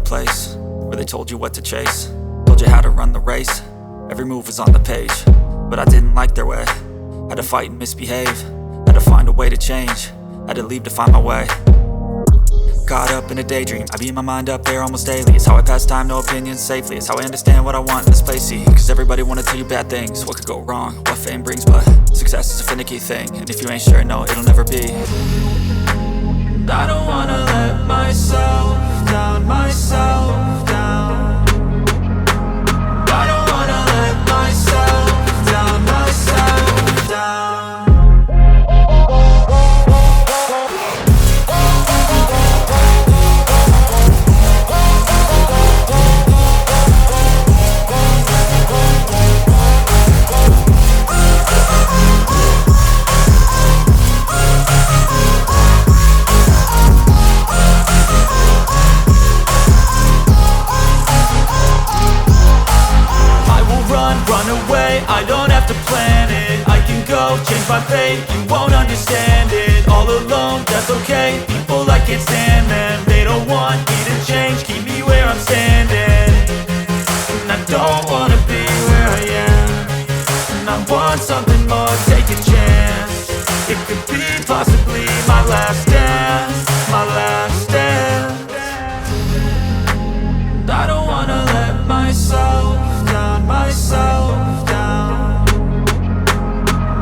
place where they told you what to chase, told you how to run the race. Every move was on the page, but I didn't like their way. Had to fight and misbehave, had to find a way to change, had to leave to find my way. Caught up in a daydream, I beat my mind up there almost daily. It's how I pass time, no opinions safely. It's how I understand what I want in this place, see. Cause everybody wanna tell you bad things, what could go wrong, what fame brings. But success is a finicky thing, and if you ain't sure, no, it'll never be. I don't wanna let myself down, myself down. I don't wanna let myself down, myself down. Run away, I don't have to plan it. I can go, change my fate, you won't understand it. All alone, that's okay, people I can't stand them. They don't want me to change, keep me where I'm standing. And I don't wanna be where I am, and I want something more, take a chance. It could be possibly my last dance, my last dance. I don't wanna let myself down, myself down.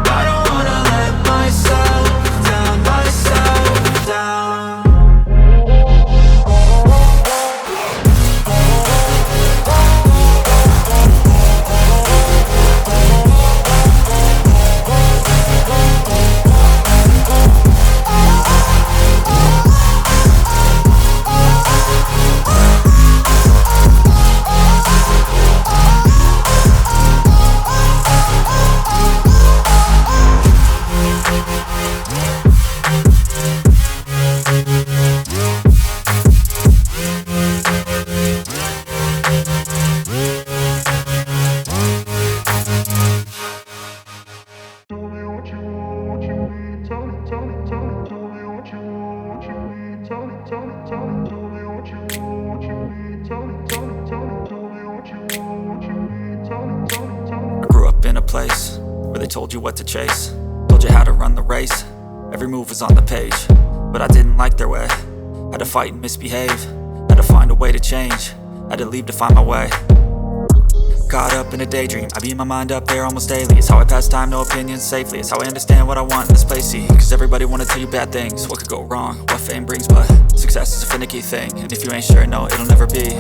I don't wanna let myself down, myself down. I grew up in a place where they told you what to chase, told you how to run the race. Every move was on the page, but I didn't like their way. Had to fight and misbehave, had to find a way to change, had to leave to find my way. Caught up in a daydream, I beat my mind up there almost daily. It's how I pass time, no opinions safely. It's how I understand what I want in this place, see. Cause everybody wanna tell you bad things, what could go wrong, what fame brings. But success is a finicky thing, and if you ain't sure, no, it'll never be.